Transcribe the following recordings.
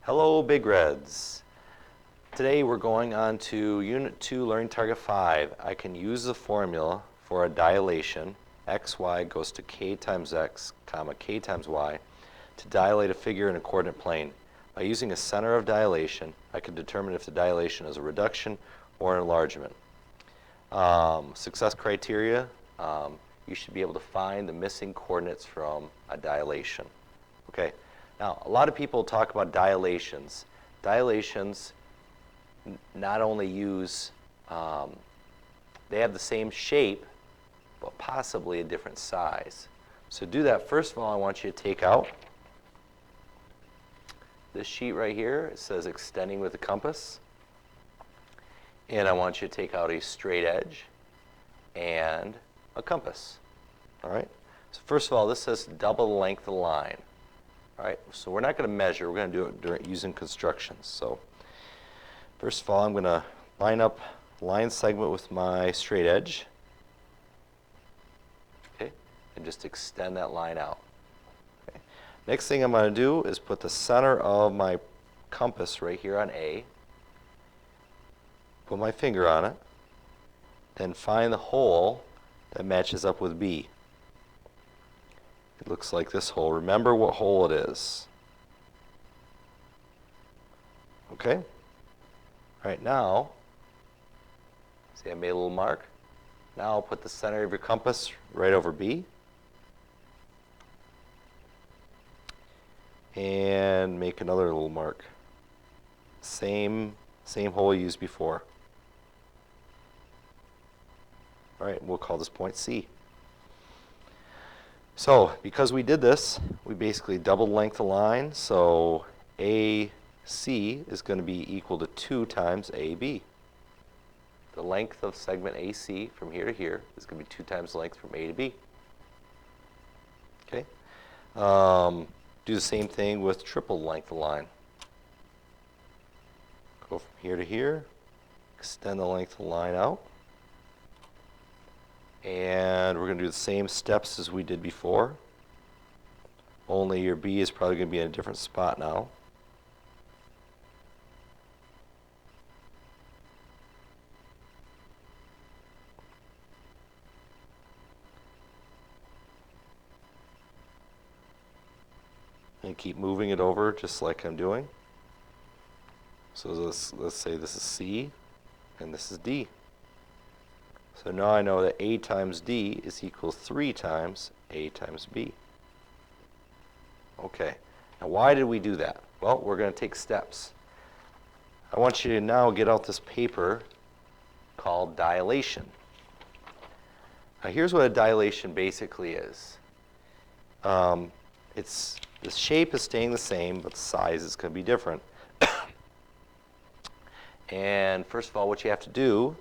Hello, Big Reds. Today we're going on to Unit 2, Learning Target 5. I can use the formula for a dilation, xy goes to k times x, comma, k times y, to dilate a figure in a coordinate plane. By using a center of dilation, I can determine if the dilation is a reduction or an enlargement. Success criteria, you should be able to find the missing coordinates from a dilation. Okay. Now, a lot of people talk about dilations. Dilations not only use, they have the same shape, but possibly a different size. So to do that, first of all, I want you to take out this sheet right here. It says extending with the compass. And I want you to take out a straight edge and a compass. All right? So first of all, this says double the length of the line. All right, so we're not going to measure. We're going to do it using constructions. So first of all, I'm going to line up line segment with my straight edge. Okay, and just extend that line out. Okay. Next thing I'm going to do is put the center of my compass right here on A. Put my finger on it. Then find the hole that matches up with B. It looks like this hole. Remember what hole it is. Okay? All right, now, see I made a little mark. Now I'll put the center of your compass right over B. And make another little mark. Same hole you used before. All right, we'll call this point C. So, because we did this, we basically doubled length of line, so AC is going to be equal to 2 times AB. The length of segment AC from here to here is going to be 2 times the length from A to B. Okay? Do the same thing with triple length of line. Go from here to here, extend the length of the line out. And we're going to do the same steps as we did before, only your B is probably going to be in a different spot now. And keep moving it over just like I'm doing. So let's say this is C and this is D. So now I know that A times D is equal to 3 times A times B. Okay, now why did we do that? Well, we're going to take steps. I want you to now get out this paper called dilation. Now here's what a dilation basically is. The shape is staying the same, but the size is going to be different. And first of all, what you have to do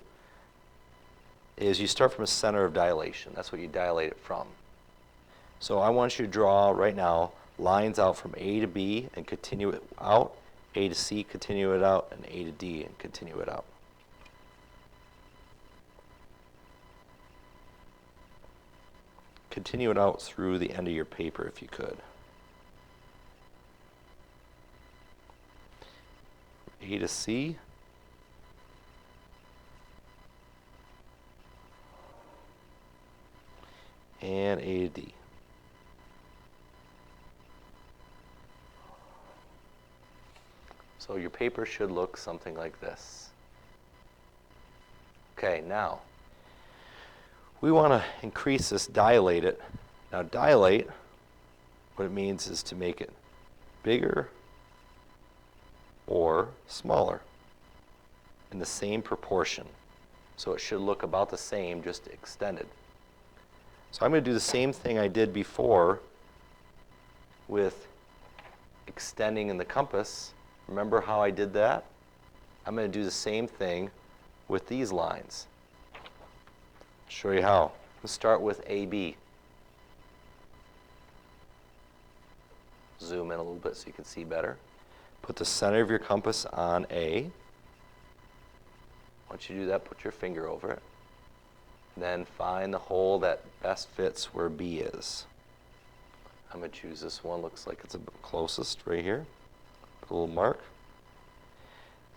is you start from a center of dilation. That's what you dilate it from. So I want you to draw right now lines out from A to B and continue it out, A to C, continue it out, and A to D and continue it out. Continue it out through the end of your paper if you could. A to C. And A to D. So your paper should look something like this. Okay, now we want to increase this, dilate it. Now dilate, what it means is to make it bigger or smaller in the same proportion. So it should look about the same, just extended. So I'm going to do the same thing I did before with extending in the compass. Remember how I did that? I'm going to do the same thing with these lines. Show you how. Let's start with AB. Zoom in a little bit so you can see better. Put the center of your compass on A. Once you do that, put your finger over it. Then find the hole that best fits where B is. I'm going to choose this one. Looks like it's the closest right here. a little mark.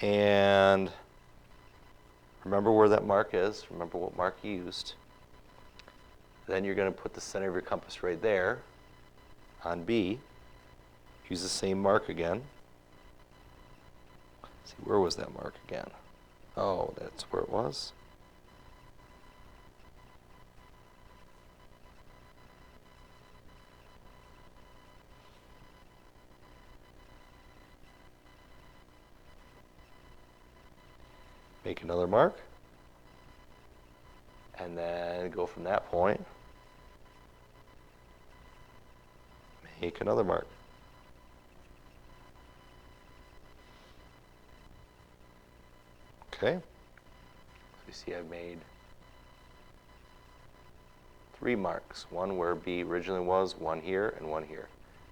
And remember where that mark is. Remember what mark you used. Then you're going to put the center of your compass right there on B. Use the same mark again. See, where was that mark again? Oh, that's where it was. Make another mark. And then go from that point. Make another mark. Okay. You see I've made 3 marks. One where B originally was, one here, and one here.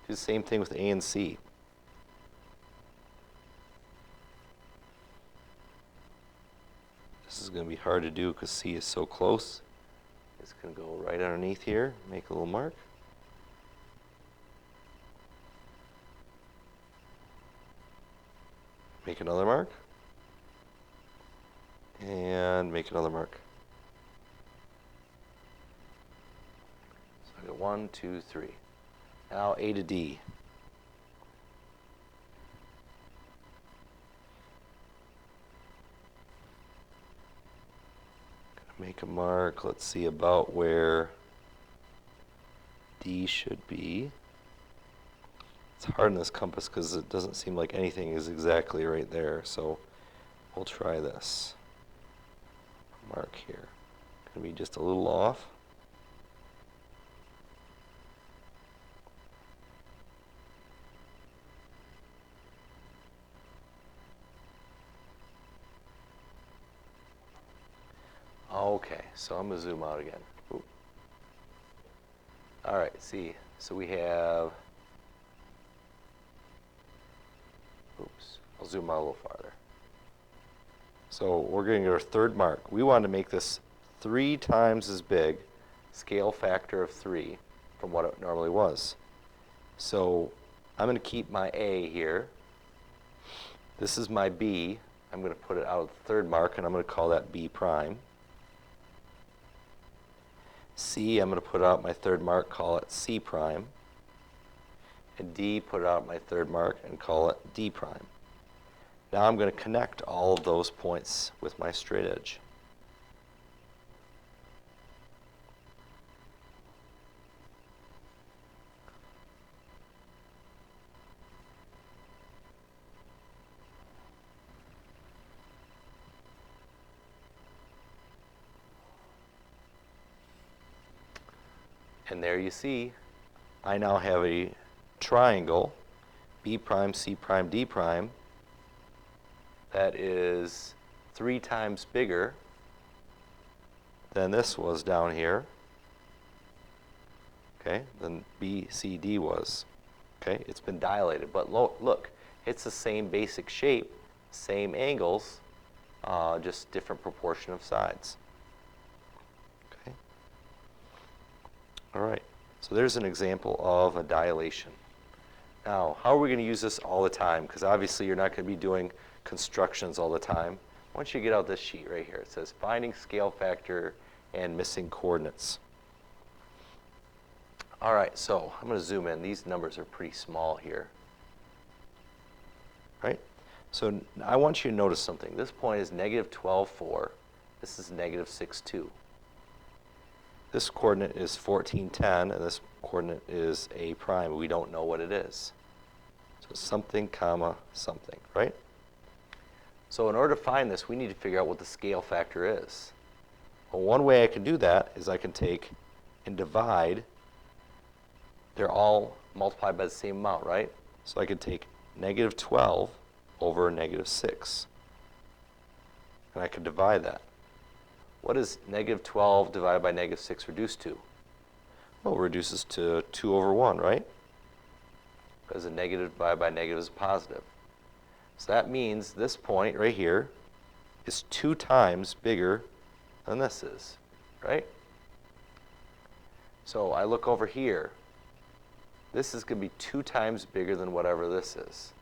Do the same thing with A and C. This is going to be hard to do because C is so close. It's going to go right underneath here, make a little mark. Make another mark. And make another mark. So I got 1, 2, 3. Now A to D. Make a mark, let's see about where D should be. It's hard in this compass because it doesn't seem like anything is exactly right there, so we'll try this. Mark here. Gonna be just a little off. Okay, so I'm going to zoom out again. Ooh. All right, see, so we have, oops, I'll zoom out a little farther. So we're getting our third mark. We want to make this 3 times as big, scale factor of 3, from what it normally was. So I'm going to keep my A here. This is my B. I'm going to put it out at the third mark, and I'm going to call that B prime. C, I'm going to put out my third mark, call it C prime. And D, put out my third mark and call it D prime. Now I'm going to connect all of those points with my straight edge. And there you see, I now have a triangle, B prime, C prime, D prime, that is 3 times bigger than this was down here, okay, than BCD was. Okay, it's been dilated, but look, it's the same basic shape, same angles, just different proportion of sides. Okay. All right, so there's an example of a dilation. Now, how are we going to use this all the time? Because obviously you're not going to be doing constructions all the time. Once you get out this sheet right here, it says finding scale factor and missing coordinates. All right, so I'm going to zoom in. These numbers are pretty small here. Right? So I want you to notice something. This point is -12,4. This is -6,2. This coordinate is 1410, and this coordinate is A prime. We don't know what it is. So something, comma, something, right? So in order to find this, we need to figure out what the scale factor is. Well, one way I can do that is I can take and divide. They're all multiplied by the same amount, right? So I could take -12 over -6. And I could divide that. What does -12 divided by -6 reduce to? Well, it reduces to 2 over 1, right? Because a negative divided by negative is positive. So that means this point right here is 2 times bigger than this is, right? So I look over here. This is going to be 2 times bigger than whatever this is.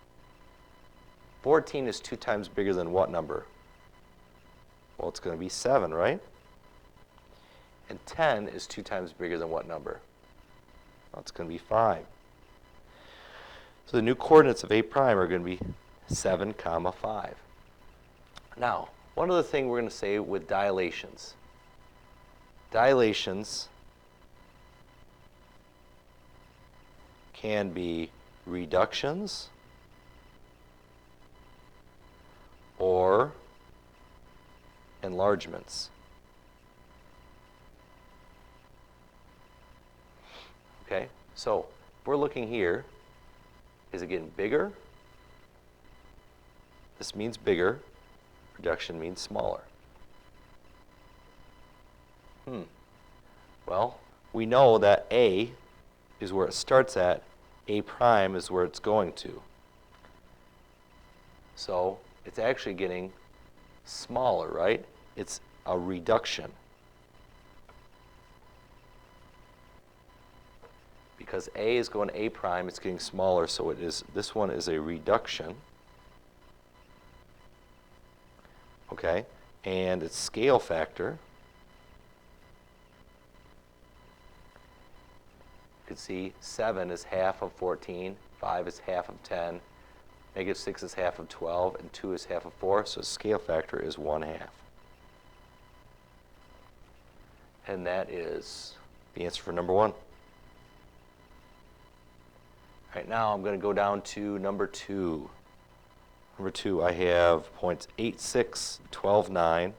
14 is 2 times bigger than what number? Well, it's going to be 7, right? And 10 is 2 times bigger than what number? Well, it's going to be 5. So the new coordinates of A prime are going to be 7, 5. Now, one other thing we're going to say with dilations. Dilations can be reductions or enlargements. Okay, so if we're looking here, is it getting bigger? This means bigger. Reduction means smaller. Well, we know that A is where it starts at, A prime is where it's going to. So it's actually getting smaller, right? It's a reduction. Because A is going to A prime, it's getting smaller, so this one is a reduction. Okay, and its scale factor, you can see 7 is half of 14, 5 is half of 10, -6 is half of 12, and 2 is half of 4, so scale factor is 1/2. And that is the answer for number 1. All right, now I'm going to go down to number 2. Number 2, I have points 8, 6, 12, 9,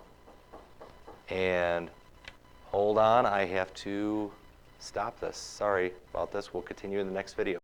and hold on, I have to stop this. Sorry about this. We'll continue in the next video.